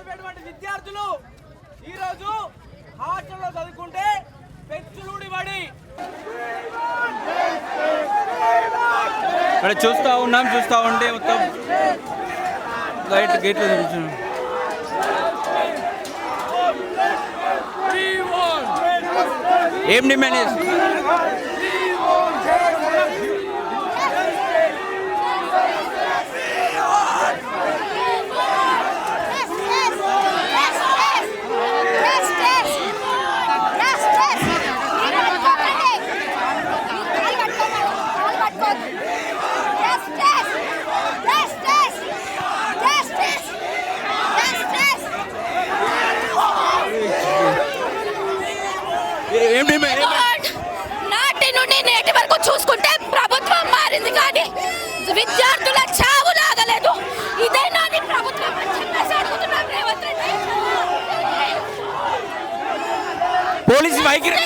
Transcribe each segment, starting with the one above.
చదివేటువంటి విద్యార్థులు ఈరోజు హాస్టల్లో చదువుకుంటే పెచ్చులుడి పడి ఇక్కడ చూస్తూ ఉంటే మొత్తం లైట్ గేట్లు చూస్తున్నాం. ఏం డిమాండ్ చేస్తుంది? నాటి నుండి నేటి వరకు చూసుకుంటే ప్రభుత్వం మారింది కానీ విద్యార్థుల చావు లాగలేదు. ఇదే నాటి ప్రభుత్వం పోలీసు వైఖరి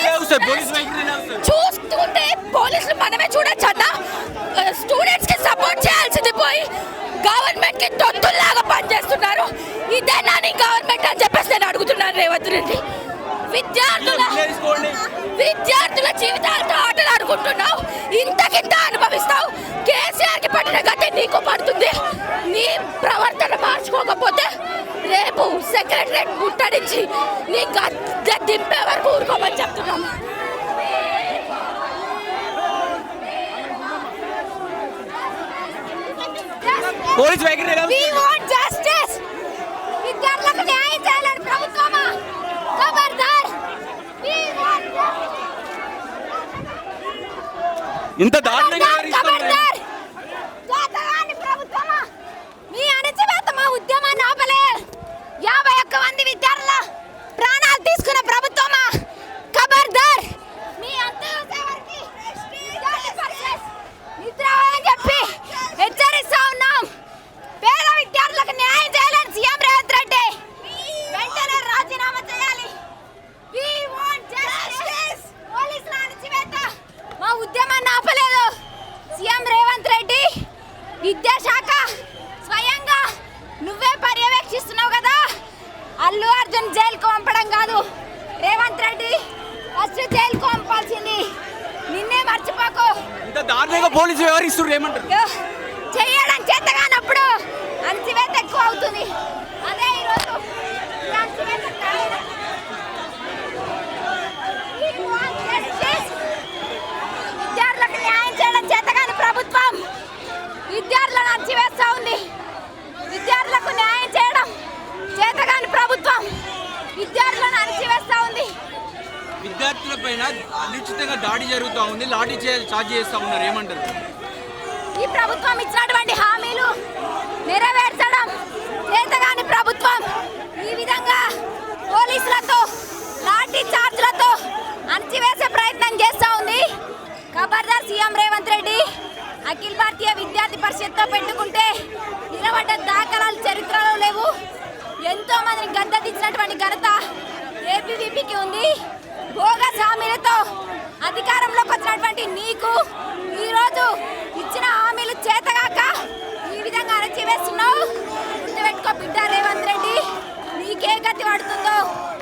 చూస్తుంటే పోలీసులు మనమే చూడొచ్చు అన్న. స్టూడెంట్స్ కి సపోర్ట్ చేయాల్సింది పోయి గవర్నమెంట్ కి తొత్తుల్లాగా పనిచేస్తున్నారు. ఇదే నాని గవర్నమెంట్ అని చెప్పేసి నేను అడుగుతున్నాను రేవంత్ రెడ్డి. విద్యార్థుల జీవితాలతో ఆటలు ఆడుకుంటున్నావు, ఇంతకింత అనుభవిస్తావు. కేసీఆర్ కి పట్టిన గతి నీకు పడుతుంది. నీ ప్రవర్తన మార్చుకోకపోతే రేపు సెక్రటరేట్ ముట్టడించి నీ గద్దె దింపే వరకు ఊరుకోమని చెప్తున్నాము. పోలీస్ వైఖరి విద్యార్థులకు న్యాయం చేయాలని ప్రభుత్వమా ఖబర్దార్. ఇంత దారుణంగా ప్రభుత్వమా మీ అణచివేత మా ఉద్యమాన్ని ఆపలే. 51 మంది విద్యార్థుల ప్రాణాలు తీసుకున్న ప్రభుత్వమా ఖబర్దార్. మీ అంత్యవరికి నిద్రపోయని చెప్పి హెచ్చరిస్తా ఉన్నాం. పేద విద్యార్థులకు న్యాయం చేయాలని సీఎం రేవంత్ రెడ్డి వెంటనే రాజీనామా చేయాలి. పోలీసుల అణచివేత మా ఉద్యమాన్ని ఆపలేదు. సీఎం రేవంత్ రెడ్డి విద్యాశాఖ స్వయంగా నువ్వే పర్యవేక్షిస్తున్నావు కదా. అల్లు అర్జున్ జైలుకు పంపడం కాదు రేవంత్ రెడ్డి, ఫస్ట్ జైలుకు పంపాల్సింది. నిన్నే మర్చిపోకు. ఇంత దారుణంగా పోలీసు వ్యవహరిస్తున్నారు ఏమంటారు? చేయడం చేత కానప్పుడు అణచివేత ఎక్కువ అవుతుంది. అదే ఈరోజు విద్యార్థులకు న్యాయం చేయడం చేత కాని ప్రభుత్వం విద్యార్థులను అణచివేస్తా ఉంది. విద్యార్థులకు న్యాయం చేయడం చేత కాని ప్రభుత్వం విద్యార్థులను అణచివేస్తా ఉంది. విద్యార్థుల పైన అనిశ్చితంగా దాడి జరుగుతూ ఉంది, లాఠీ చార్జ్ చేస్తా ఉన్నారు ఏమంటారు? ఈ ప్రభుత్వం ఇచ్చినటువంటి హామీలు నెరవేర్చడం చేతగాని ప్రభుత్వం ఈ విధంగా పోలీసులతో లాఠీ చార్జ్లతో అణచివేసే ప్రయత్నం చేస్తూ ఉంది. ఖబర్దార్ సీఎం రేవంత్ రెడ్డి. అఖిల భారతీయ విద్యార్థి పరిషత్తో పెట్టుకుంటే నిలబడ్డ దాఖలాలు చరిత్రలో లేవు. ఎంతో మందిని గద్దెదించినటువంటి ఘనత ఏపీవీపీకి ఉంది. బోగస్ హామీలతో అధికారంలోకి వచ్చినటువంటి నీకు ఈరోజు ఇచ్చిన హామీలు చేతగాక ఈ విధంగా అణచివేస్తున్నావు. గుర్తుపెట్టుకో బిడ్డ రేవంత్ రెడ్డి, నీకే గతి పడుతుందో.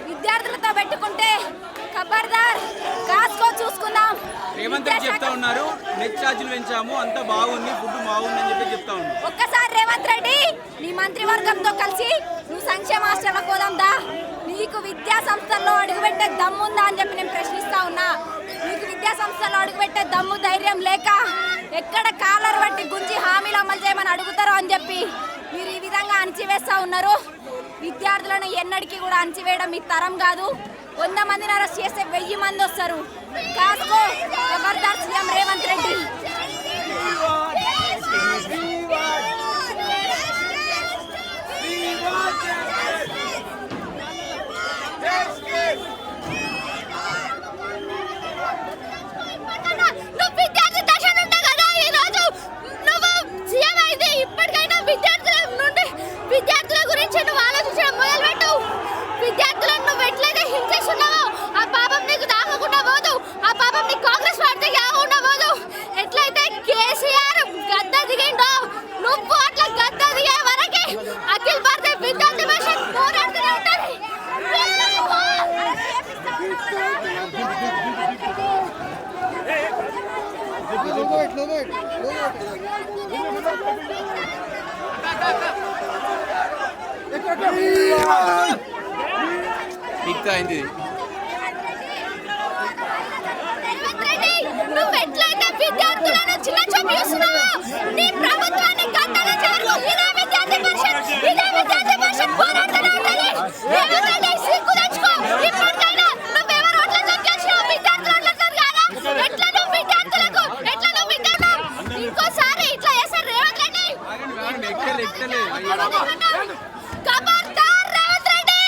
విద్యార్థులతో పెట్టుకుంటే ఖబర్దార్, కాసుకో చూసుకుందాం. రేవంత్ రెడ్డి చెప్తా ఉన్నారు నెట్ ఛార్జీలు పెంచాము, అంత బాగుంది, ఫుడ్ బాగుంది అని చెప్పి చెప్తా ఉన్నారు. ఒక్కసారి రేవంత్ రెడ్డి నీ మంత్రివర్గంతో కలిసి నువ్వు సంక్షేమ హాస్టల్లకు పోదాందా? నీకు విద్యా సంస్థల్లో అడుగుపెట్టే దమ్ముందా అని చెప్పి నేను ప్రశ్నిస్తా ఉన్నా. నీకు విద్యా సంస్థల్లో అడుగుపెట్టే దమ్ము ధైర్యం లేక ఎక్కడ కాలర్ బట్టి గుంజి హామీలు అమలు చేయమని అడుగుతారో అని చెప్పి మీరు ఈ విధంగా అణచివేస్తా ఉన్నారు. విద్యార్థులను ఎన్నటికీ కూడా అణచివేయడం మీ తరం కాదు. 100 మందిని అరెస్ట్ చేస్తే 1000 మంది వస్తారు. కాసుకో ఖబర్దార్ సీఎం రేవంత్ రెడ్డి. ఎట్లా ఇంకా అయింది. నువ్వు ఎట్లయితే విద్యార్థులను చిన్న చూపు చూస్తున్నావో నీ ప్రభుత్వాన్ని గద్దెల చేరు ఇదే విద్యార్థి పరిషత్ పోరాడుతూనే ఉండాలి. ఏమంటే సిగ్గు తెచ్చుకో. ఇప్పటికైనా నువ్వెవరు ఓట్ల చొక్కేసినావు విద్యార్థుల ఓట్లతో కాదా? ఎట్లా నువ్వు విద్యార్థులకు ఇంకోసారి ఇట్లా చేశారు రేవంత్ రెడ్డి. ఖబర్దార్ రేవంత్ రెడ్డి.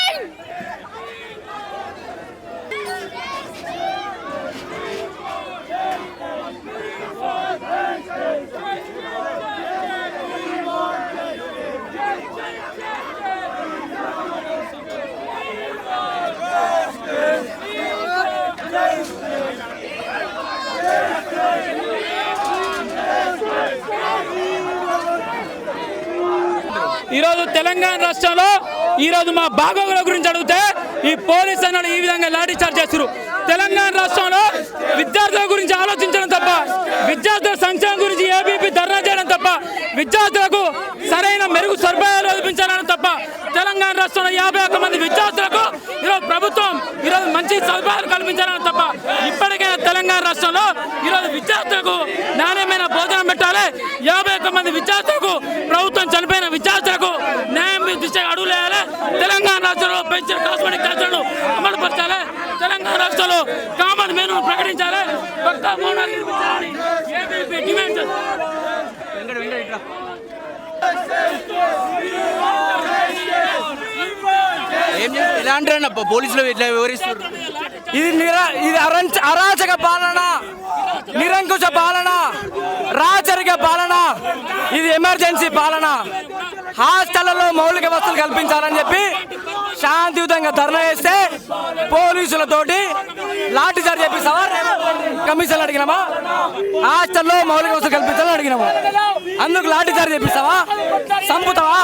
ఈరోజు తెలంగాణ రాష్ట్రంలో ఈరోజు మా బాగోగుల గురించి అడిగితే ఈ పోలీసు అన్నలు ఈ విధంగా లాఠీ చార్జ్ చేస్తారు. తెలంగాణ రాష్ట్రంలో విద్యార్థుల గురించి ఆలోచించడం తప్ప, విద్యార్థుల సంక్షేమం గురించి ఏబీపీ ధర్నా చేయడం తప్ప, విద్యార్థులకు సరైన మెరుగు సదుపాయాలు కల్పించాలని తప్ప, తెలంగాణ రాష్ట్రంలో 51 మంది విద్యార్థులకు ఈరోజు ప్రభుత్వం ఈరోజు మంచి సదుపాయాలు కల్పించాలని తప్ప, ఇప్పటికైనా తెలంగాణ రాష్ట్రంలో ఈరోజు విద్యార్థులకు నాణ్యమైన భోజనం పెట్టాలి. 51 మంది విద్యార్థులకు ప్రభుత్వం చనిపోయిన విద్యార్థులకు న్యాయం దిశగా అడుగులు వేయాలి. తెలంగాణ రాష్ట్రంలో పెంచిన కాస్మెటిక్ ఖర్చులను అమలు పరచాలి. తెలంగాణ రాష్ట్రంలో కామన్ మెనూ ప్రకటించాలి. పక్కా మౌనాలు నిర్మించాలని ఏబీపీ డిమాండ్ ఎలా అంటారన్న పోలీసులు ఇట్లా వివరిస్తారు? ఇది అరాచక పాలన, నిరంకుశ పాలన, రాచరిక పాలన, ఇది ఎమర్జెన్సీ పాలన. హాస్టళ్లలో మౌలిక వసతులు కల్పించాలని చెప్పి శాంతియుతంగా ధర్నా చేస్తే పోలీసులతోటి లాఠీ చార్జ్ చేపిస్తావా? కమిషన్లు అడిగినామా? హాస్టల్లో మౌలిక వసతులు కల్పించాలని అడిగినామా? అందుకు లాఠీ చార్జ్ చేపిస్తావా? చంపుతావా?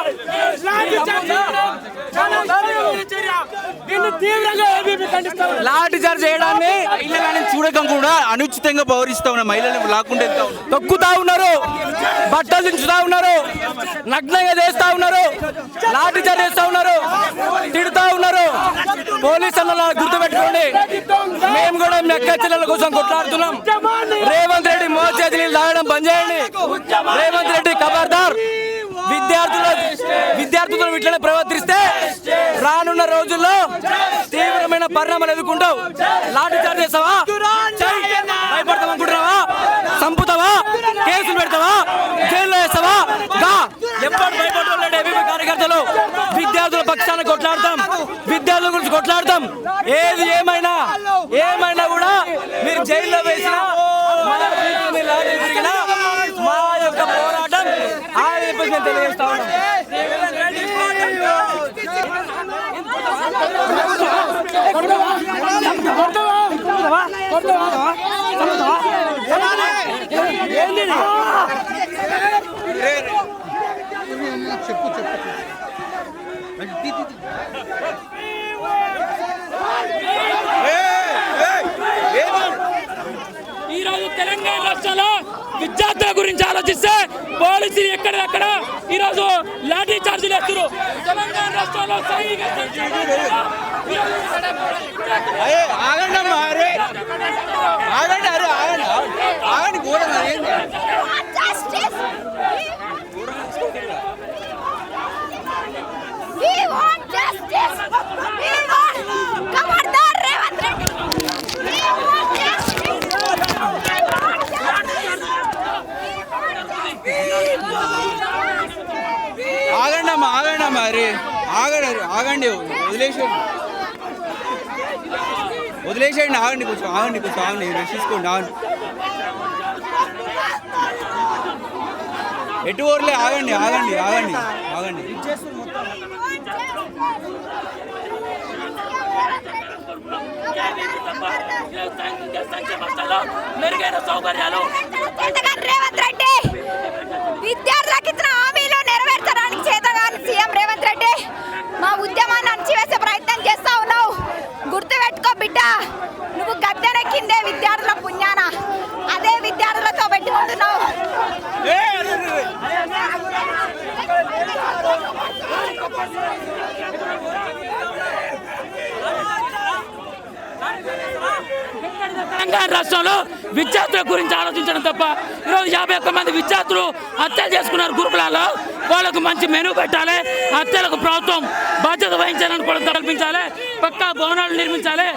లాఠీ చార్జ్ చేయడాన్ని మహిళలని చూడకం కూడా అనుచితంగా పౌరిస్తా ఉన్న మహిళలను లాక్కుంటే తొక్కుతా ఉన్నారు, బట్టలు దించుతా ఉన్నారు, నగ్నంగా చేస్తా ఉన్నారు, లాఠీ చార్జ్ చేస్తా ఉన్నారు, తిడుతా ఉన్నారు. పోలీసులు గుర్తుపెట్టుకోండి, మేము కూడా మీ అక్క చెల్లెల కోసం కొట్లాడుతున్నాం. రేవంత్ రెడ్డి మోచేతి నీళ్ళు తాగడం బంద్ చేయండి. రేవంత్ రెడ్డి ఖబర్దార్. విద్యార్థులను ఇట్లనే ప్రవర్తిస్తే రానున్న రోజుల్లో తీవ్రమైన పరిణామాలు ఎదుర్కొంటావు. లాఠీ చార్జ్ చేస్తావా? భయపడతావు అనుకుంటున్నావా? చంపుతావా? కేసులు పెడతావా? జైల్లో వేస్తావా? ఎప్పుడు భయపడలేదు ఏబీపీ కార్యకర్తలు. విద్యార్థుల పక్షాన కొట్లాడతాం, విద్యార్థుల గురించి కొట్లాడతాం. ఏది ఏమైనా కూడా మీరు జైల్లో వేసినా మా యొక్క పోరాటం ఆయన చెప్పేసి నేను తెలియజేస్తా ఉన్నాను. ఈరోజు తెలంగాణ రాష్ట్రంలో విద్యార్థుల గురించి ఆలోచిస్తే పోలీసులు ఎక్కడెక్కడ ఈరోజు లాఠీ చార్జీలు వేస్తారు. తెలంగాణ రాష్ట్రంలో ఆగండి, వదిలేసేయండి, ఆగండి, కొంచెం ఆగండి, రెస్ట్ తీసుకోండి, ఆగండి, ఎటు ఊర్లే, ఆగండి. మెరుగైన సౌకర్యాలు రేవంత్ రెడ్డి విద్యార్థులకు ఇచ్చిన హామీలు నెరవేర్చడానికి చేతగాని సీఎం రేవంత్ రెడ్డి మా ఉద్యమాన్ని అణచివేసే ప్రయత్నం చేస్తా ఉన్నావు. గుర్తుపెట్టుకో బిడ్డ, నువ్వు గద్దెనెక్కిందే విద్యార్థుల పుణ్యాన. అదే విద్యార్థులతో పెట్టుకుంటూ తెలంగాణ రాష్ట్రంలో విద్యార్థుల గురించి ఆలోచించడం తప్ప ఈరోజు 51 మంది విద్యార్థులు హత్యలు చేసుకున్నారు గురుకులాల్లో. వాళ్ళకు మంచి మెనూ పెట్టాలి, హత్యలకు ప్రభుత్వం బాధ్యత వహించాలని కూడా కల్పించాలి, పక్కా భవనాలు నిర్మించాలి,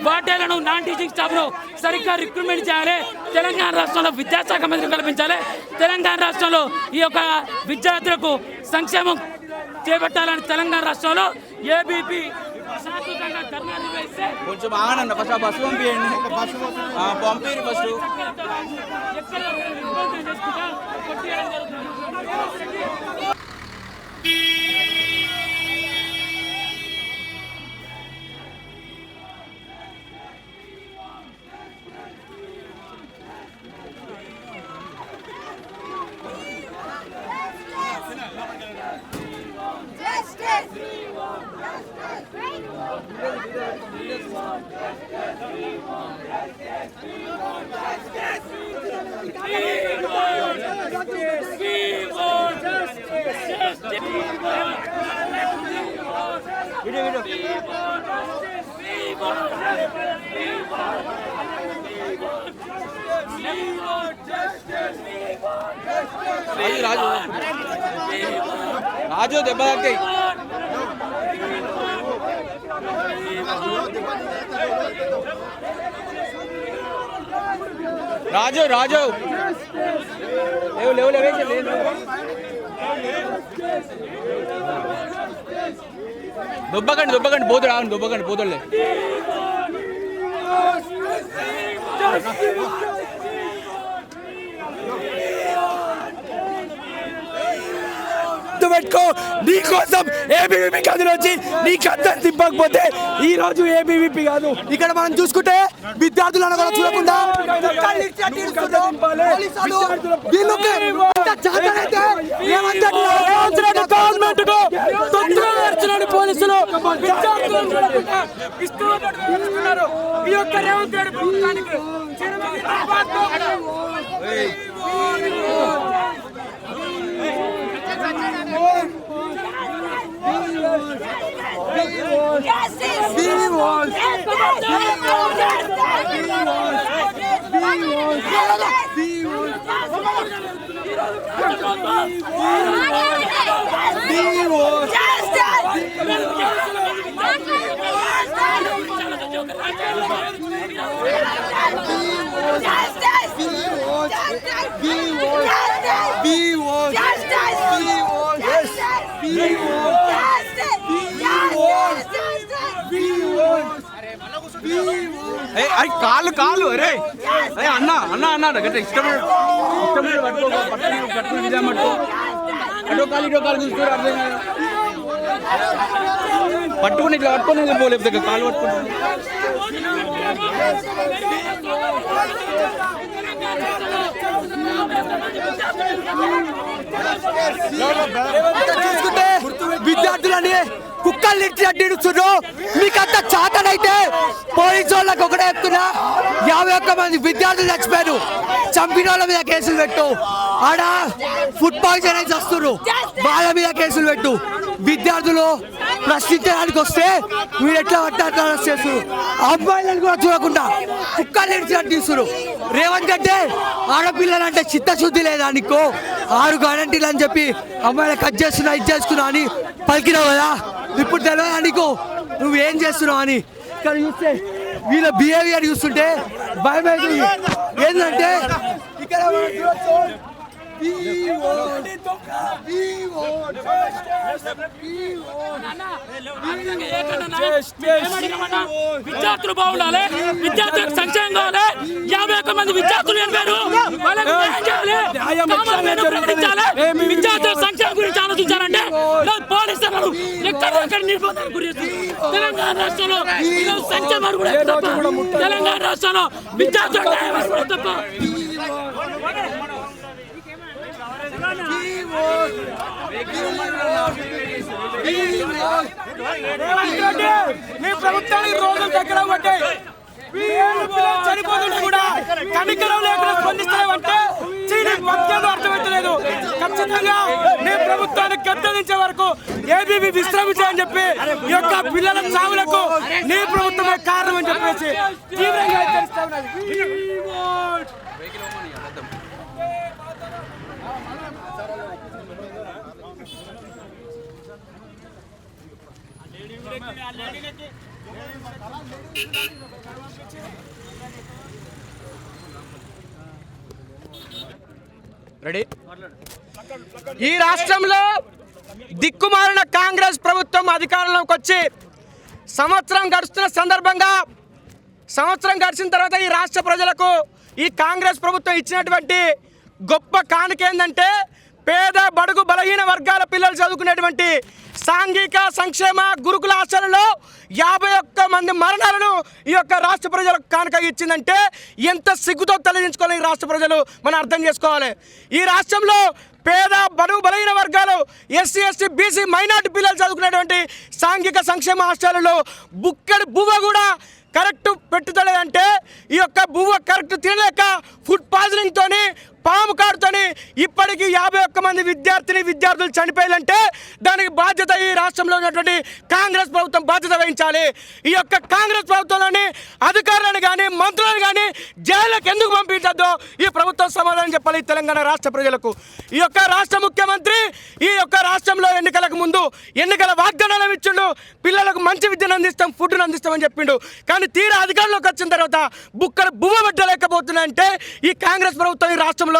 వాటేలను నాన్ టీచింగ్ స్టాఫ్ను సరిగ్గా రిక్రూట్మెంట్ చేయాలి, తెలంగాణ రాష్ట్రంలో విద్యాశాఖ మంత్రి కల్పించాలి, తెలంగాణ రాష్ట్రంలో ఈ యొక్క విద్యార్థులకు సంక్షేమం చేపట్టాలని తెలంగాణ రాష్ట్రంలో ఏబీపీ శాశ్వతంగా ధర్నా నిర్వహిస్తే కొంచెం ఆగండి ఫస్ట్ ఆ బస్సు పంపించండి పంపిరు ఫస్ట్ రాజు దెబ్బ తాకాయి రాజు రాజు లేవు దుబ్బకండి పోతుడు ఆగండి దుబ్బకండి పోతుడులే పెట్టుకో నీకోసం ఏబీవీపీ కథలు వచ్చి నీ కథను తిప్పకపోతే ఈ రోజు ఏబీవీపీ కాదు. ఇక్కడ మనం చూసుకుంటే విద్యార్థులను కూడా చూడకుండా పోలీసులు ఈ యొక్క రేవంత్ రెడ్డి ప్రభుత్వానికి కాళ్ళు కాళ్ళు అరే అన్న అన్న అన్న గట్ట ఇష్టమైన పట్టుకుని విజయం పట్టుకో ఇటో కాలు చూసుకోరు అర్థం కాదు పట్టుకుని ఇట్లా పట్టుకుని పోలేదు కాలు పట్టుకుంటుంది చూసుకుంటే విద్యార్థులని కుక్కలు నిడిచినట్టు మీకంతా చాతనైతే పోలీసు వాళ్ళకి ఒకటే చెప్తున్నా 51 మంది విద్యార్థులు చచ్చిపోయారు, చంపిన వాళ్ళ మీద కేసులు పెట్టు, ఆడ ఫుడ్ పాయిజన్ అయితే వస్తున్నారు వాళ్ళ మీద కేసులు పెట్టు. విద్యార్థులు ప్రశ్నించడానికి వస్తే మీరు ఎట్లా పట్టారు అరెస్ట్ చేస్తారు, అబ్బాయిలను కూడా చూడకుండా కుక్కలు నిడిచినట్టు తీస్తున్నారు. రేవంత్ రెడ్డి ఆడపిల్లలంటే చిత్తశుద్ధి లేదా నీకు, 6 గ్యారెంటీలు అని చెప్పి అమ్మాయిలు కట్ చేస్తున్నా ఇది చేస్తున్నా అని పలికినావు కదా, ఇప్పుడు తెలియదా నీకు నువ్వేం చేస్తున్నావు అని. ఇక్కడ చూస్తే వీళ్ళ బిహేవియర్ చూస్తుంటే భయం అవుతుంది. ఏంటంటే ఇక్కడ విద్యార్థులు బాగుండాలి, విద్యార్థులకు సంక్షేమం కావాలి, 51 మంది విద్యార్థులు విద్యార్థుల సంక్షేమం గురించి ఆలోచించాలంటే పోలీసులు ఎక్కడ నిర్బంధాలు గురి తెలంగాణ రాష్ట్రంలో సంక్షేమాలు కూడా తప్ప, తెలంగాణ రాష్ట్రంలో విద్యార్థులు తప్ప మీ ప్రభుత్వానికి రోజులు దగ్గర పట్టాయి, చనిపోతుంటే కూడా కనికరం లేకుండా స్పందిస్తామంటే బతికేదో అర్థమవుతలేదు. ఖచ్చితంగా నీ ప్రభుత్వాన్ని గద్దెదించే వరకు ఏబీపీ విశ్రమించాలని చెప్పి ఈ యొక్క పిల్లల చావులకు నీ ప్రభుత్వమే కారణం అని చెప్పేసి తీవ్రంగా హెచ్చరిస్తా ఉన్నది. రెడీ? ఈ రాష్ట్రంలో దిక్కుమాలిన కాంగ్రెస్ ప్రభుత్వం అధికారంలోకి వచ్చి సంవత్సరం గడుస్తున్న సందర్భంగా సంవత్సరం గడిచిన తర్వాత ఈ రాష్ట్ర ప్రజలకు ఈ కాంగ్రెస్ ప్రభుత్వం ఇచ్చినటువంటి గొప్ప కానుక ఏంటంటే పేద బడుగు బలహీన వర్గాల పిల్లలు చదువుకునేటువంటి సాంఘిక సంక్షేమ గురుకుల హాస్టల్లో 51 మంది మరణాలను ఈ యొక్క రాష్ట్ర ప్రజలకు కానుక ఇచ్చిందంటే ఎంత సిగ్గుతో తలదించుకోవాలి ఈ రాష్ట్ర ప్రజలు మనం అర్థం చేసుకోవాలి. ఈ రాష్ట్రంలో పేద బడుగు బలహీన వర్గాలు ఎస్సీ ఎస్టీ బీసీ మైనార్టీ పిల్లలు చదువుకునేటువంటి సాంఘిక సంక్షేమ హాస్టల్లో బుక్కడి బువ్వ కూడా కరెక్ట్ పెట్టుతలేదంటే ఈ యొక్క బువ్వ కరెక్ట్ తినలేక ఫుడ్ పాయిజనింగ్ తోని పాము కాడుతోని ఇప్పటికీ 51 మంది విద్యార్థులు చనిపోయాలంటే దానికి బాధ్యత ఈ రాష్ట్రంలో ఉన్నటువంటి కాంగ్రెస్ ప్రభుత్వం బాధ్యత వహించాలి. ఈ యొక్క కాంగ్రెస్ ప్రభుత్వంలోని అధికారులను కానీ మంత్రులను కానీ జైలుకి ఎందుకు పంపించద్దో ఈ ప్రభుత్వం సమాధానం చెప్పాలి తెలంగాణ రాష్ట్ర ప్రజలకు. ఈ యొక్క రాష్ట్ర ముఖ్యమంత్రి ఈ యొక్క రాష్ట్రంలో ఎన్నికలకు ముందు ఎన్నికల వాగ్దానాలు ఇచ్చిండు, పిల్లలకు మంచి విద్యను అందిస్తాం ఫుడ్ను అందిస్తామని చెప్పిండు. కానీ తీరా అధికారంలోకి వచ్చిన తర్వాత బుక్కలు బువ్వ పెట్టలేకపోతున్నాయంటే ఈ కాంగ్రెస్ ప్రభుత్వం ఈ రాష్ట్రంలో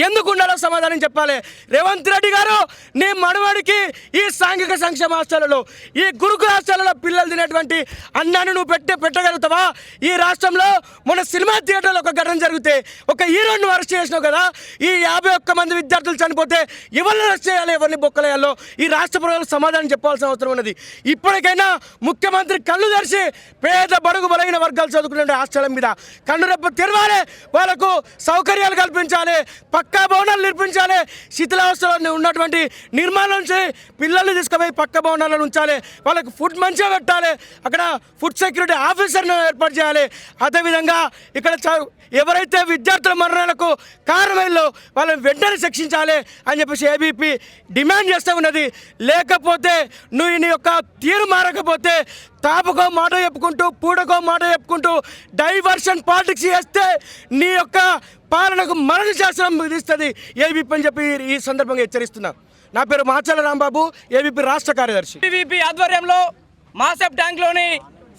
ఎందుకు ఉండాలో సమాధానం చెప్పాలి. రేవంత్ రెడ్డి గారు నీ మనవాడికి ఈ సాంఘిక సంక్షేమ హాస్టల్లో ఈ గురుకుల హాస్టల్లో పిల్లలు తినేటువంటి అన్నాన్ని నువ్వు పెట్టగలుగుతావా? ఈ రాష్ట్రంలో మన సినిమా థియేటర్లో ఒక ఘటన జరిగితే ఒక హీరోను అరెస్ట్ చేసినావు కదా, ఈ 51 మంది విద్యార్థులు చనిపోతే ఎవరిని అరెస్ట్ చేయాలి, ఎవరిని బొక్కలేయాలో ఈ రాష్ట్ర ప్రజలు సమాధానం చెప్పాల్సిన అవసరం ఉన్నది. ఇప్పటికైనా ముఖ్యమంత్రి కళ్ళు తెరిచి పేద బడుగు బలైన వర్గాలు చదువుకునే హాస్టల్ మీద కన్నురెప్ప తెరవాలి, వాళ్ళకు సౌకర్యాలు కల్పించాలి, పక్కా భవనాలు నిర్మించాలి, శిథిలావస్థలో ఉన్నటువంటి నిర్మాణం నుంచి పిల్లల్ని తీసుకుపోయి పక్క భవనాలను ఉంచాలి, వాళ్ళకు ఫుడ్ మంచిగా పెట్టాలి, అక్కడ ఫుడ్ సెక్యూరిటీ ఆఫీసర్ను ఏర్పాటు చేయాలి. అదేవిధంగా ఇక్కడ ఎవరైతే విద్యార్థుల మరణాలకు కారణమైందో వాళ్ళని వెంటనే శిక్షించాలి అని చెప్పేసి ఏబీపీ డిమాండ్ చేస్తూ ఉన్నది. లేకపోతే నువ్వు నీ యొక్క తీరు మారకపోతే తాపకో మాట చెప్పుకుంటూ పూడకో మాట చెప్పుకుంటూ డైవర్షన్ పాలిటిక్స్ చేస్తే నీ యొక్క పాలనకు మరణ శాసనం విధిస్తుంది ఏబీపీ అని చెప్పి ఈ సందర్భంగా హెచ్చరిస్తున్నా. నా పేరు మాచల రాంబాబు, ఏబీపీ రాష్ట్ర కార్యదర్శి. ఏబీపీ ఆధ్వర్యంలో మాసెప్ ట్యాంక్లోని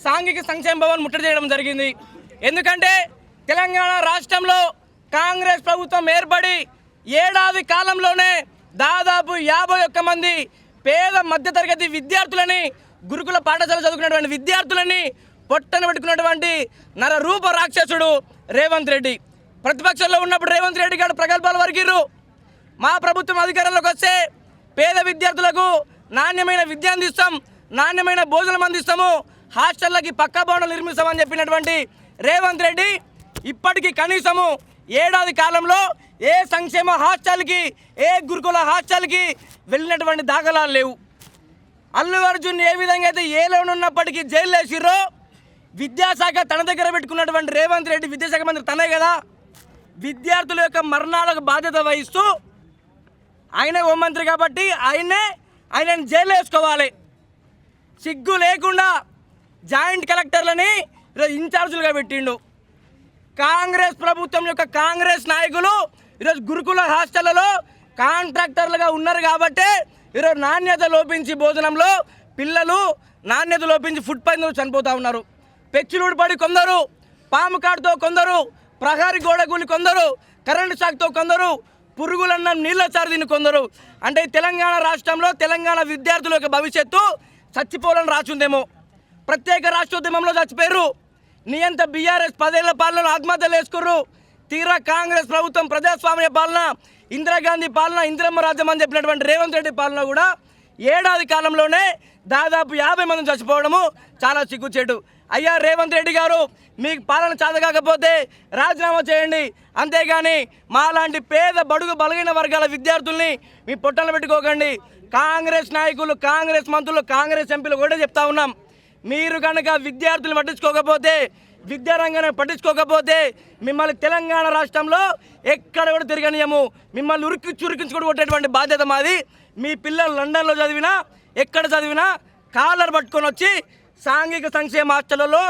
సాంఘిక సంక్షేమ భవన్ ముట్టడి చేయడం జరిగింది. ఎందుకంటే తెలంగాణ రాష్ట్రంలో కాంగ్రెస్ ప్రభుత్వం ఏర్పడి ఏడాది కాలంలోనే దాదాపు 51 మంది పేద మధ్యతరగతి విద్యార్థులని గురుకుల పాఠశాల చదువుకున్నటువంటి విద్యార్థులని పొట్టన పెట్టుకున్నటువంటి నరరూప రాక్షసుడు రేవంత్ రెడ్డి. ప్రతిపక్షంలో ఉన్నప్పుడు రేవంత్ రెడ్డి గారు ప్రగల్భాలు వరికిర్రు. మా ప్రభుత్వం అధికారంలోకి వస్తే పేద విద్యార్థులకు నాణ్యమైన విద్య అందిస్తాం, నాణ్యమైన భోజనం అందిస్తాము, హాస్టళ్ళకి పక్కా భవనాలు నిర్మిస్తామని చెప్పినటువంటి రేవంత్ రెడ్డి ఇప్పటికీ కనీసము ఏడాది కాలంలో ఏ సంక్షేమ హాస్టల్కి ఏ గురుకుల హాస్టల్కి వెళ్ళినటువంటి దాఖలాలు లేవు. అల్లు అర్జున్ ఏ విధంగా అయితే ఏలోనే ఉన్నప్పటికీ జైలు వేసిర్రో విద్యాశాఖ తన దగ్గర పెట్టుకున్నటువంటి రేవంత్ రెడ్డి విద్యాశాఖ మంత్రి తనే కదా, విద్యార్థుల యొక్క మరణాలకు బాధ్యత వహిస్తూ ఆయనే హోంమంత్రి కాబట్టి ఆయనని జైలు వేసుకోవాలి. సిగ్గు లేకుండా జాయింట్ కలెక్టర్లని ఈరోజు ఇన్ఛార్జులుగా పెట్టిండు. కాంగ్రెస్ ప్రభుత్వం యొక్క కాంగ్రెస్ నాయకులు ఈరోజు గురుకుల హాస్టళ్లలో కాంట్రాక్టర్లుగా ఉన్నారు కాబట్టి ఈరోజు నాణ్యత లోపించి భోజనంలో పిల్లలు నాణ్యత లోపించి ఫుడ్ పాయిజన్ చనిపోతూ ఉన్నారు. పెచ్చులుడి పడి కొందరు, పాము కాటుతో కొందరు, ప్రహారీ గోడ కూలి కొందరు, కరెంటు షాక్తో కొందరు, పురుగులన్నం నీళ్ళ చారు కొందరు. అంటే తెలంగాణ రాష్ట్రంలో తెలంగాణ విద్యార్థుల యొక్క భవిష్యత్తు చచ్చిపోవాలని రాచుందేమో. ప్రత్యేక రాష్ట్రోద్యమంలో చచ్చిపోయారు. నీ అంత బీఆర్ఎస్ 10 ఏళ్ల పాలనలో ఆత్మహత్యలు వేసుకుర్రు. తీరా కాంగ్రెస్ ప్రభుత్వం ప్రజాస్వామ్య పాలన, ఇందిరాగాంధీ పాలన, ఇందిరమ్మ రాజ్యం అని చెప్పినటువంటి రేవంత్ రెడ్డి పాలన కూడా ఏడాది కాలంలోనే దాదాపు 50 మంది చచ్చిపోవడము చాలా సిగ్గుచేటు. అయ్యా రేవంత్ రెడ్డి గారు, మీకు పాలన చాదకాకపోతే రాజీనామా చేయండి, అంతేగాని మాలాంటి పేద బడుగు బలహీన వర్గాల విద్యార్థుల్ని మీ పొట్టలు పెట్టుకోకండి. కాంగ్రెస్ నాయకులు, కాంగ్రెస్ మంత్రులు, కాంగ్రెస్ ఎంపీలు కూడా చెప్తా ఉన్నాం, మీరు కనుక విద్యార్థులు పట్టించుకోకపోతే విద్యారంగాన్ని పట్టించుకోకపోతే మిమ్మల్ని తెలంగాణ రాష్ట్రంలో ఎక్కడ కూడా తిరగనియము. మిమ్మల్ని ఉరికించుకొని కొట్టేటువంటి బాధ్యత మాది. మీ పిల్లలు లండన్లో చదివినా ఎక్కడ చదివినా కాలర్ పట్టుకొని వచ్చి సాంఘిక సంక్షేమ హాస్టళ్లలో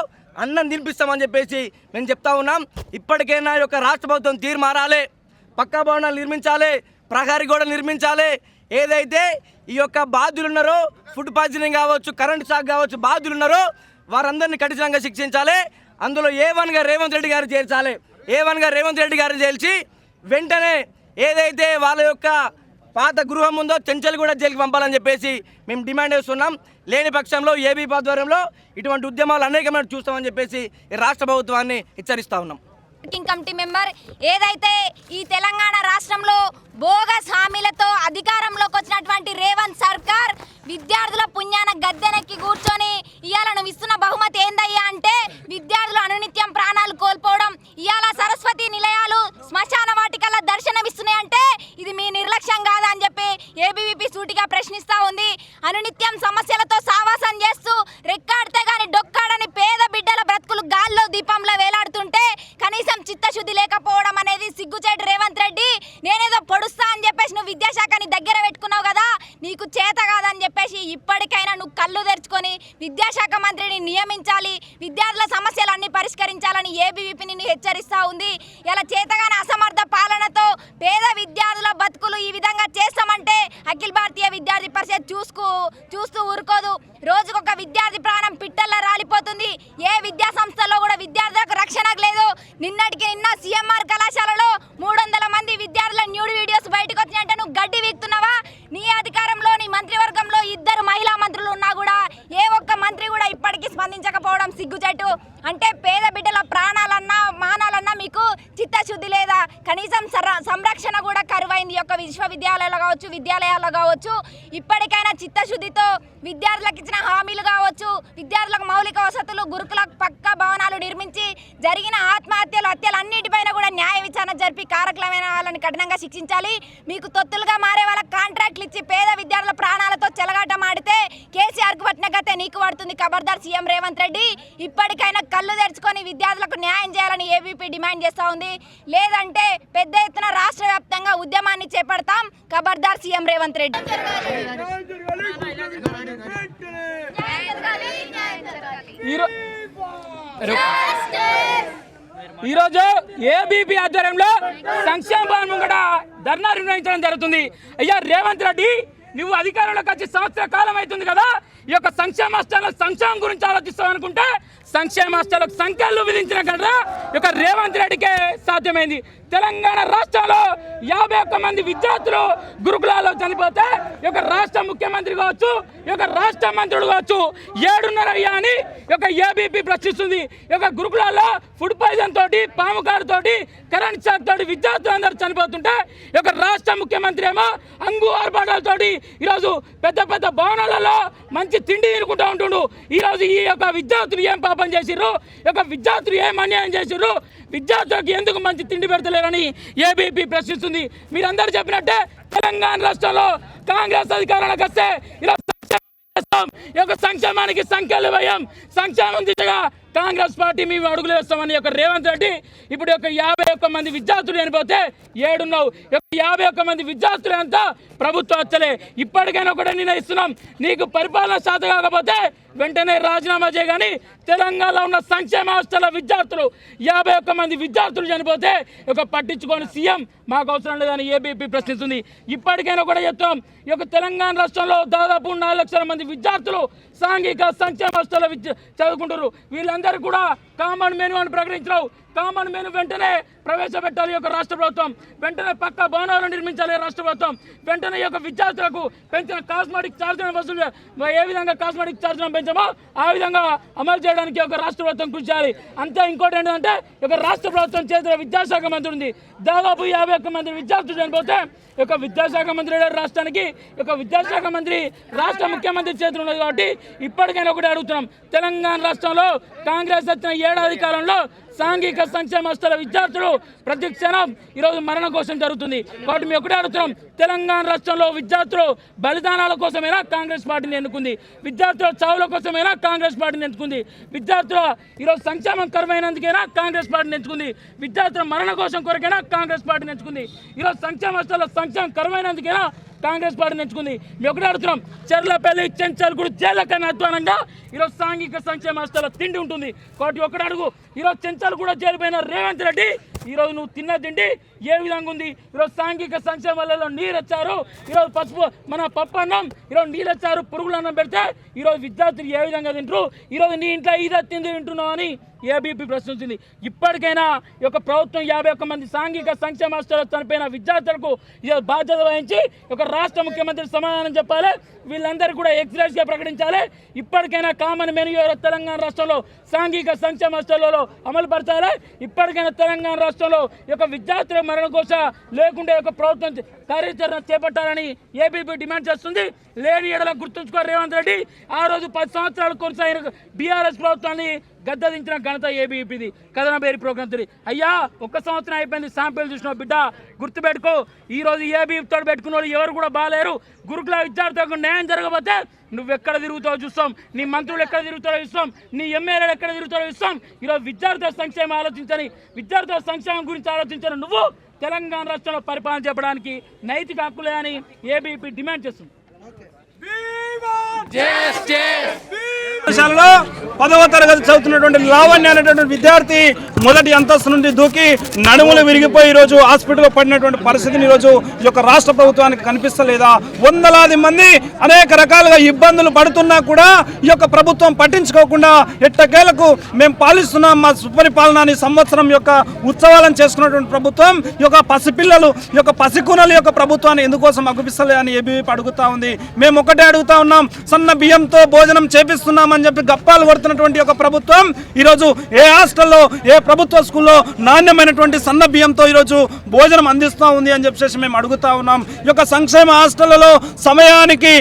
అన్నం తినిపిస్తామని చెప్పేసి మేము చెప్తా ఉన్నాం. ఇప్పటికైనా ఈ యొక్క రాష్ట్ర ప్రభుత్వం తీరు మారాలి, పక్కా భవనాలు నిర్మించాలి, ప్రహరీ గోడ నిర్మించాలి. ఏదైతే ఈ యొక్క బాధ్యులు ఉన్నారో, ఫుడ్ పాయిజనింగ్ కావచ్చు, కరెంట్ షాక్ కావచ్చు, బాధ్యులు ఉన్నారో వారందరినీ కఠినంగా శిక్షించాలి. అందులో A1గా రేవంత్ రెడ్డి గారు చేర్చాలి. A1గా రేవంత్ రెడ్డి గారిని చేర్చి వెంటనే ఏదైతే వాళ్ళ యొక్క పాత గృహం ఉందో చెంచల్ కూడా జైలుకి పంపాలని చెప్పేసి మేము డిమాండ్ చేస్తున్నాం. లేని పక్షంలో ఏబీపీ ఆధ్వర్యంలో ఇటువంటి ఉద్యమాలు అనేకమైన చూస్తామని చెప్పేసి ఈ రాష్ట్ర ప్రభుత్వాన్ని హెచ్చరిస్తా ఉన్నాం. వర్కింగ్ కమిటీ మెంబర్ ఏదైతే ఈ తెలంగాణ రాష్ట్రంలో బోగస్ హామీలతో అధికారంలోకి వచ్చినటువంటి రేవంత్ సర్కార్ విద్యార్థుల పుణ్యాన గద్దెనెక్కి కూర్చొని ఇవాళ నువ్వు ఇస్తున్న బహుమతి ఏందయ్యా అంటే విద్యార్థులు అనునిత్యం ప్రాణాలు కోల్పోవడం, ఇవాళ సరస్వతి నిలయాలు శ్మశాన వాటికల్లా దర్శనమిస్తున్నాయంటే ఇది మీ నిర్లక్ష్యం కాదా అని చెప్పి ఏబీవీపీ సూటిగా ప్రశ్నిస్తా ఉంది. అనునిత్యం సమస్యలతో సావాసం చేస్తూ రెక్కాడితే గాని డొక్కాడని పేద బిడ్డల బ్రతుకులు గాల్లో దీపంలో వేలాడుతుంటే కనీసం చిత్తశుద్ధి లేకపోవడం అనేది సిగ్గుచేటు రేవంత్ రెడ్డి. నేనేదో పొడుస్తా అని చెప్పేసి నువ్వు విద్యాశాఖని దగ్గర పెట్టుకున్నావు కదా, నీకు చేత కాదని చెప్పేసి ఇప్పటికైనా నువ్వు కళ్ళు తెరుచుకొని విద్యాశాఖ మంత్రిని నియమించాలి, విద్యార్థుల సమస్యలన్నీ పరిష్కరించాలని ఏబీవీపీ నిన్ను హెచ్చరిస్తా ఉంది. ఇలా చేతగానే అసమర్థ పాలనతో పేద విద్యార్థుల బతుకులు ఈ విధంగా చేస్తామంటే అఖిల భారతీయ విద్యార్థి పరిషత్ చూస్తూ ఊరుకోదు. రోజుకొక విద్యార్థి ప్రాణం పిట్టల్లా రాలిపోతుంది. ఏ విద్యా సంస్థలో కూడా విద్యార్థులకు రక్షణ లేదు. నిన్నటికి నిన్న సీఎంఆర్ కళాశాలలో 300 మంది విద్యార్థుల న్యూడ్ వీడియోస్ బయటకు వచ్చినట్టే నువ్వు గడ్డి వీక్తున్నావా? నీ అధికారంలో నీ మంత్రివర్గంలో 2 మహిళా మంత్రులు ఉన్నా కూడా ఏ ఒక్క మంత్రి కూడా ఇప్పటికీ స్పందించకపోవడం సిగ్గుచేటు. అంటే పేద బిడ్డల ప్రాణాలన్నా మానాలన్నా మీకు చిత్తశుద్ధి లేదా? కనీసం సంరక్షణ కూడా కరువైంది. యొక్క విశ్వవిద్యాలయాలు కావచ్చు, విద్యాలయాల్లో కావచ్చు, ఇప్పటికైనా చిత్తశుద్ధితో విద్యార్థులకు ఇచ్చిన హామీలు కావచ్చు, విద్యార్థులకు మౌలిక వసతులు, గురుకులకు పక్కా భవనాలు నిర్మించి జరిగిన ఆత్మహత్యలు, హత్యలు అన్నిటిపైన కూడా న్యాయ విచారణ జరిపి కారకులమైన వాళ్ళని కఠినంగా శిక్షించాలి. మీకు తొత్తులుగా మారే వాళ్ళకి కాంట్రాక్ట్లు ఇచ్చి పేద విద్యార్థుల ప్రాణాలతో చెలగాటం ఆడితే కేసీఆర్కు పట్టిన గతే నీకు పడుతుంది. ఖబర్దార్ సీఎం రేవంత్ రెడ్డి, ఇప్పటికైనా కళ్ళు తెరుచుకొని విద్యార్థులకు న్యాయం చేయాలని ఏబీపీ డిమాండ్ చేస్తూ ఉంది. లేదంటే పెద్ద ఎత్తున రాష్ట్ర వ్యాప్తంగా ఉద్యమాన్ని చేపడతాం. ఖబర్దార్ సీఎం రేవంత్ రెడ్డి. ఈరోజు ఏబీపీ ఆధ్వర్యంలో సంక్షేమ భవన్ ముంగట ధర్నా నిర్వహించడం జరుగుతుంది. అయ్యా రేవంత్ రెడ్డి, నువ్వు అధికారంలోకి వచ్చి సంవత్సర కాలం అవుతుంది కదా, ఈ యొక్క సంక్షేమ హాస్టల్ సంక్షేమం గురించి ఆలోచిస్తావు అనుకుంటే సంక్షేమ హాస్టల్కు సంఖ్యలు విధించిన కదా ఈ యొక్క రేవంత్ రెడ్డికే సాధ్యమైంది. తెలంగాణ రాష్ట్రంలో 51 మంది విద్యార్థులు గురుకులాల్లో చనిపోతే ఈ యొక్క రాష్ట్ర ముఖ్యమంత్రి కావచ్చు, ఈ యొక్క రాష్ట్ర మంత్రులు కావచ్చు 7.5 అయ్యా అని ఈ యొక్క ఏబీపీ ప్రశ్నిస్తుంది. ఈ యొక్క గురుకులాల్లో ఫుడ్ పాయిజన్ తోటి, పాము కారు తోటి, కరెంట్ షాక్ తోటి విద్యార్థులు అందరూ చనిపోతుంటే ఈ యొక్క రాష్ట్ర ముఖ్యమంత్రి ఏమో అంగు ఆర్భాటాలతోటి ఈరోజు పెద్ద పెద్ద భవనాలలో మంచి తిండి తినుకుంటూ ఉంటుండు. ఈరోజు ఈ యొక్క విద్యార్థులు ఏం పాపం చేసిర్రు, ఈ యొక్క విద్యార్థులు ఏం అన్యాయం చేసిర్రు, విద్యార్థులకు ఎందుకు మంచి తిండి పెడతలేరని ఏబీపీ ప్రశ్నిస్తుంది. మీరందరూ చెప్పినట్టే తెలంగాణ రాష్ట్రంలో కాంగ్రెస్ అధికారంలోకి వస్తే ఇలా ఈ యొక్క సంక్షేమానికి సంఖ్యలు వేయం, సంక్షేమం దిశగా కాంగ్రెస్ పార్టీ మేము అడుగులు వేస్తామని యొక్క రేవంత్ రెడ్డి ఇప్పుడు యొక్క 51 మంది విద్యార్థులు చనిపోతే 7 51 మంది విద్యార్థులు అంతా ప్రభుత్వ హత్యలే. ఇప్పటికైనా కూడా నిర్ణయిస్తున్నాం, నీకు పరిపాలన శాత కాకపోతే వెంటనే రాజీనామా చేయగాని తెలంగాణలో ఉన్న సంక్షేమ హాస్టల్ విద్యార్థులు 51 మంది విద్యార్థులు చనిపోతే ఒక పట్టించుకొని సీఎం మాకు అవసరం లేదని ఏబీపీ ప్రశ్నిస్తుంది. ఇప్పటికైనా కూడా చెప్తాం, ఈ యొక్క తెలంగాణ రాష్ట్రంలో దాదాపు 4 లక్షల మంది విద్యార్థులు సాంఘిక సంక్షేమ హాస్టల్ చదువుకుంటారు. వీళ్ళందరూ కూడా కామన్ మెనూ అని ప్రకటించారు. కామన్ మెనూ వెంటనే ప్రవేశపెట్టాలి యొక్క రాష్ట్ర ప్రభుత్వం, వెంటనే పక్కా భవనాలు నిర్మించాలి రాష్ట్ర ప్రభుత్వం, వెంటనే ఈ యొక్క విద్యార్థులకు పెంచిన కాస్మెటిక్ ఛార్జీలను వసూలు ఏ విధంగా కాస్మెటిక్ ఛార్జీలను పెంచామో ఆ విధంగా అమలు చేయడానికి ఒక రాష్ట్ర ప్రభుత్వం కృషి చేయాలి. అంతే. ఇంకోటి ఏంటంటే ఒక రాష్ట్ర ప్రభుత్వం చేతిలో విద్యాశాఖ మంత్రి ఉంది. దాదాపు 51 మంది విద్యార్థులు చనిపోతే ఒక విద్యాశాఖ మంత్రి రాష్ట్రానికి, ఒక విద్యాశాఖ మంత్రి రాష్ట్ర ముఖ్యమంత్రి చేతులు ఉన్నది కాబట్టి ఇప్పటికైనా ఒకటి అడుగుతున్నాం, తెలంగాణ రాష్ట్రంలో కాంగ్రెస్ వచ్చిన ఏడాది కాలంలో సాంఘిక సంక్షేమ సంస్థల విద్యార్థులు ప్రతి క్షణం ఈరోజు మరణ కోసం జరుగుతుంది. కాబట్టి మేము ఒకటే అడుగుతున్నాం, తెలంగాణ రాష్ట్రంలో విద్యార్థులు బలిదానాల కోసమైనా కాంగ్రెస్ పార్టీని ఎన్నుకుంది, విద్యార్థుల చావుల కోసమైనా కాంగ్రెస్ పార్టీని ఎంచుకుంది, విద్యార్థుల ఈరోజు సంక్షేమం కరువైనందుకైనా కాంగ్రెస్ పార్టీని ఎంచుకుంది, విద్యార్థుల మరణ కోసం కొరకైనా కాంగ్రెస్ పార్టీని ఎంచుకుంది, ఈరోజు సంక్షేమ సంస్థల సంక్షేమం కరువైనందుకైనా కాంగ్రెస్ పార్టీని ఎంచుకుంది. మేము ఒకటే అడుగుతున్నాం, చెర్లపల్లి చెంచల్గూడ జైళ్ళ కన్నా అధ్వానంగా ఈరోజు సాంఘిక సంక్షేమ సంస్థల తిండి ఉంటుంది. కాబట్టి ఒకటి అడుగు, ఈరోజు చెంచల్గూడ జైలు పైన రేవంత్ రెడ్డి ఈరోజు నువ్వు తిన్న తిండి ఏ విధంగా ఉంది? ఈరోజు సాంఘిక సంక్షేమాలలో నీరు వచ్చారు, ఈరోజు పసుపు మన పప్పు అన్నం ఈరోజు నీళ్ళు వచ్చారు, పురుగులు అన్నం పెడితే ఈరోజు విద్యార్థులు ఏ విధంగా తింటారు? ఈరోజు నీ ఇంట్లో ఇది తిండి తింటున్నావు అని ఏబీపీ ప్రశ్నించింది. ఇప్పటికైనా ఈ యొక్క ప్రభుత్వం 51 మంది సాంఘిక సంక్షేమ సంస్థలు చనిపోయిన విద్యార్థులకు బాధ్యత వహించి ఒక రాష్ట్ర ముఖ్యమంత్రి సమాధానం చెప్పాలి, వీళ్ళందరూ కూడా ఎక్స్గ్రేషన్గా ప్రకటించాలి. ఇప్పటికైనా కామన్ మెనూ తెలంగాణ రాష్ట్రంలో సాంఘిక సంక్షేమ సంస్థలలో అమలు పరచాలి. ఇప్పటికైనా తెలంగాణ రాష్ట్రంలో ఈ యొక్క విద్యార్థుల మరణ ఘోష లేకుండా యొక్క ప్రభుత్వం కార్యాచరణ చేపట్టాలని ఏబీపీ డిమాండ్ చేస్తుంది. లేని ఎడల గుర్తుంచుకో రేవంత్ రెడ్డి, ఆ రోజు 10 సంవత్సరాలు కొనసాగిన బీఆర్ఎస్ ప్రభుత్వాన్ని గద్దదించిన ఘనత ఏబీపీది. కథన బేరి ప్రోగ్రామ్ అయ్యా 1 సంవత్సరం అయిపోయింది, శాంపిల్ చూసిన బిడ్డ గుర్తుపెట్టుకో. ఈరోజు ఏబీపీతో పెట్టుకున్న వాళ్ళు ఎవరు కూడా బాగాలేరు. గురుకుల విద్యార్థులకు న్యాయం జరగకపోతే నువ్వెక్కడ తిరుగుతావో చూస్తాం, నీ మంత్రులు ఎక్కడ తిరుగుతారో చూస్తాం, నీ ఎమ్మెల్యేలు ఎక్కడ తిరుగుతారో చూస్తాం. ఈరోజు విద్యార్థుల సంక్షేమం ఆలోచించని, విద్యార్థుల సంక్షేమం గురించి ఆలోచించని నువ్వు తెలంగాణ రాష్ట్రంలో పరిపాలన చెప్పడానికి నైతిక హక్కులే అని ఏబీపీ డిమాండ్ చేస్తుంది. పాఠశాలలో 10వ తరగతి చదువుతున్నటువంటి లావణ్య అనేటువంటి విద్యార్థి మొదటి అంతస్తు నుండి దూకి నడుములు విరిగిపోయి ఈరోజు హాస్పిటల్లో పడినటువంటి పరిస్థితిని ఈరోజు ఈ యొక్క రాష్ట్ర ప్రభుత్వానికి కనిపిస్తలేదా? వందలాది మంది అనేక రకాలుగా ఇబ్బందులు పడుతున్నా కూడా ఈ యొక్క ప్రభుత్వం పట్టించుకోకుండా ఎట్టకేలకు మేము పాలిస్తున్నాం, మా సుపరిపాలన సంవత్సరం యొక్క ఉత్సవాలను చేసుకున్నటువంటి ప్రభుత్వం ఈ యొక్క పసిపిల్లలు ఈ యొక్క పసికూనల యొక్క ప్రభుత్వాన్ని ఎందుకోసం అగుపిస్తలే అని ఏబీవీపీ అడుగుతా ఉంది. మేము ఒకటే అడుగుతా ఉన్నాం, సన్న బియ్యంతో భోజనం చేపిస్తున్నామని చెప్పి గప్పాలు కొడుతున్నటువంటి ఒక ప్రభుత్వం ఈరోజు ఏ హాస్టల్లో ఏ ప్రభుత్వ స్కూల్లో నాణ్యమైనటువంటి సన్న బియ్యంతో ఈరోజు భోజనం అందిస్తూ ఉంది అని చెప్పేసి మేము అడుగుతా ఉన్నాం. ఈ యొక్క సంక్షేమ హాస్టళ్లలో సమయానికి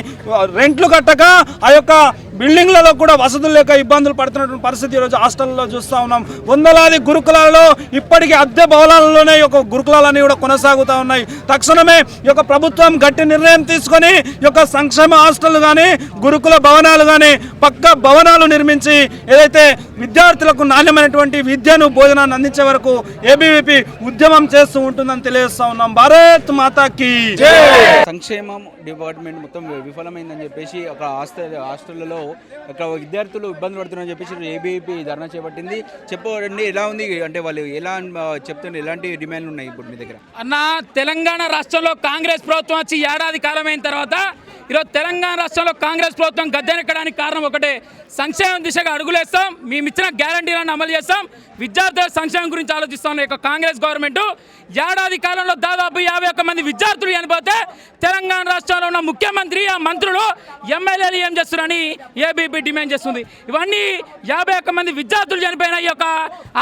రెంట్లు కట్టక ఆ యొక్క బిల్డింగ్లలో కూడా వసతులు లేక ఇబ్బందులు పడుతున్నటువంటి పరిస్థితి ఈరోజు హాస్టల్లో చూస్తూ ఉన్నాం. వందలాది గురుకులాలలో ఇప్పటికీ అద్దె భవనాలలోనే ఈ యొక్క గురుకులాలన్నీ కూడా కొనసాగుతూ ఉన్నాయి. తక్షణమే ఈ యొక్క ప్రభుత్వం గట్టి నిర్ణయం తీసుకొని ఈ యొక్క సంక్షేమ హాస్టళ్లు కానీ గురుకుల భవనాలు కానీ పక్క భవనాలు నిర్మించి ఏదైతే విద్యార్థులకు నాణ్యమైనటువంటి విద్యను భోజనాన్ని అందించే వరకు ఏబీవీపీ ఉద్యమం చేస్తూ ఉంటుందని తెలియజేస్తా ఉన్నాం. భారత్ మాతాకి జై. సంక్షేమం డిపార్ట్మెంట్ మొత్తం విఫలమైందని చెప్పేసి ఒక హాస్టల్లో అక్కడ విద్యార్థులు ఇబ్బందులు పడుతున్నారని చెప్పేసి ఏబీవీపీ ధర్నా చేపట్టింది. చెప్పండి ఎలా ఉంది, అంటే వాళ్ళు ఎలా చెప్తున్నారు, ఎలాంటి డిమాండ్లు ఉన్నాయి ఇప్పుడు మీ దగ్గర? అన్న, తెలంగాణ రాష్ట్రంలో కాంగ్రెస్ ప్రభుత్వం వచ్చి ఏడాది కాలమైన తర్వాత ఈరోజు తెలంగాణ రాష్ట్రంలో కాంగ్రెస్ ప్రభుత్వం గద్దెనెక్కడానికి కారణం ఒకటే, సంక్షేమం దిశగా అడుగులేస్తాం, మేము ఇచ్చిన గ్యారంటీలను అమలు చేస్తాం, విద్యార్థుల సంక్షేమం గురించి ఆలోచిస్తాం. ఇక కాంగ్రెస్ గవర్నమెంట్ ఏడాది కాలంలో దాదాపు 51 మంది విద్యార్థులు చనిపోతే తెలంగాణ రాష్ట్రంలో ఉన్న ముఖ్యమంత్రి, ఆ మంత్రులు, ఎమ్మెల్యేలు ఏం చేస్తున్నారని ఏబీపీ డిమాండ్ చేస్తుంది. ఇవన్నీ 51 మంది విద్యార్థులు చనిపోయిన ఈ యొక్క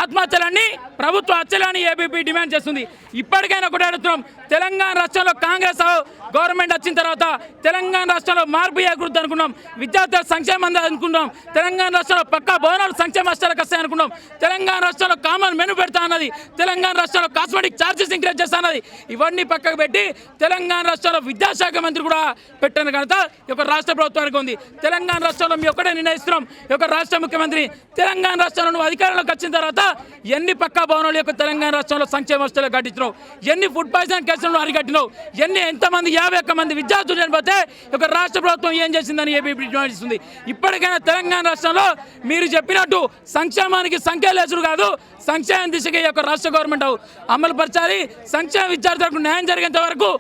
ఆత్మహత్యలన్నీ ప్రభుత్వ హత్యలని ఏబీపీ డిమాండ్ చేస్తుంది. ఇప్పటికైనా ఒకటి అడుగుతున్నాం, తెలంగాణ రాష్ట్రంలో కాంగ్రెస్ గవర్నమెంట్ వచ్చిన తర్వాత తెలంగాణ రాష్ట్రంలో మార్పు ఏకృతి అనుకున్నాం, విద్యార్థుల సంక్షేమం అనుకున్నాం, తెలంగాణ రాష్ట్రంలో పక్కా భవనాలు సంక్షేమ హాస్టల్కి వస్తాయి అనుకున్నాం, తెలంగాణ రాష్ట్రంలో కామన్ మెనూ పెడతా అన్నది, తెలంగాణ రాష్ట్రంలో కాస్మెటిక్ ఛార్జెస్ ఇంక్రీజ్ చేస్తా అన్నది, ఇవన్నీ పక్కకు పెట్టి తెలంగాణ రాష్ట్రంలో విద్యాశాఖ మంత్రి కూడా పెట్టిన ఘనత ఈ యొక్క రాష్ట్ర ప్రభుత్వానికి ఉంది. తెలంగాణ రాష్ట్రంలో మీ ఒక్కటే నిర్ణయిస్తున్నాం, ఈ యొక్క రాష్ట్ర ముఖ్యమంత్రి తెలంగాణ రాష్ట్రంలో నువ్వు అధికారంలోకి వచ్చిన తర్వాత ఎన్ని పక్కా భవనాలు యొక్క తెలంగాణ రాష్ట్రంలో సంక్షేమ హాస్టల్లో కట్టించినావు, ఎన్ని ఫుడ్ పాయిజన్ కేసులను అరికట్టినావు, ఎంతమంది 51 మంది విద్యార్థులు చనిపోతే ఒక రాష్ట్ర ప్రభుత్వం ఏం చేసిందని ఏబీపీ డిమాండ్ చేస్తుంది. ఇప్పటికైనా తెలంగాణ రాష్ట్రంలో మీరు చెప్పినట్టు సంక్షేమానికి సంఖ్యలేసుడు కాదు, సంక్షేమం దిశగా యొక్క రాష్ట్ర గవర్నమెంట్ అమలు పరచాలి. సంక్షేమ విద్యార్థులకు న్యాయం జరిగేంత వరకు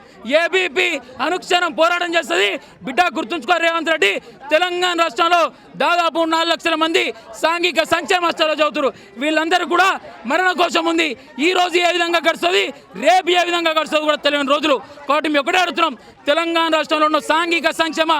ఏబీపీ అనుక్షణం పోరాటం చేస్తుంది. బిడ్డ గుర్తుంచుకో రేవంత్ రెడ్డి, తెలంగాణ రాష్ట్రంలో దాదాపు 4 లక్షల మంది సాంఘిక సంక్షేమ హాస్టల్లో చదువుతారు. వీళ్ళందరూ కూడా మరణ కోసం ఉంది. ఈ రోజు ఏ విధంగా గడుస్తుంది, రేపు ఏ విధంగా గడుస్తుంది కూడా తెలియని రోజులు. కాబట్టి మేము ఒకటే అడుగుతున్నాం, తెలంగాణ రాష్ట్రంలో ఉన్న సాంఘిక సంక్షేమ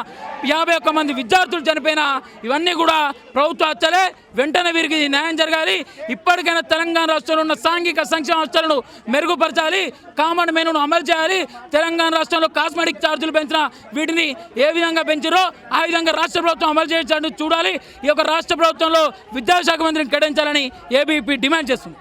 51 మంది విద్యార్థులు చనిపోయిన ఇవన్నీ కూడా ప్రభుత్వ హత్యలే. వెంటనే వీరికి న్యాయం జరగాలి. ఇప్పటికైనా తెలంగాణ రాష్ట్రంలో ఉన్న సాంఘిక సంక్షేమ వ్యవస్థలను మెరుగుపరచాలి. కామన్ మెనూను అమలు చేయాలి. తెలంగాణ రాష్ట్రంలో కాస్మెటిక్ ఛార్జీలు పెంచిన వీటిని ఏ విధంగా పెంచారో ఆ విధంగా రాష్ట్ర ప్రభుత్వం అమలు చేయాలని చూడాలి. ఈ యొక్క రాష్ట్ర ప్రభుత్వంలో విద్యాశాఖ మంత్రిని కేటాయించాలని ఏబీవీపీ డిమాండ్ చేస్తుంది.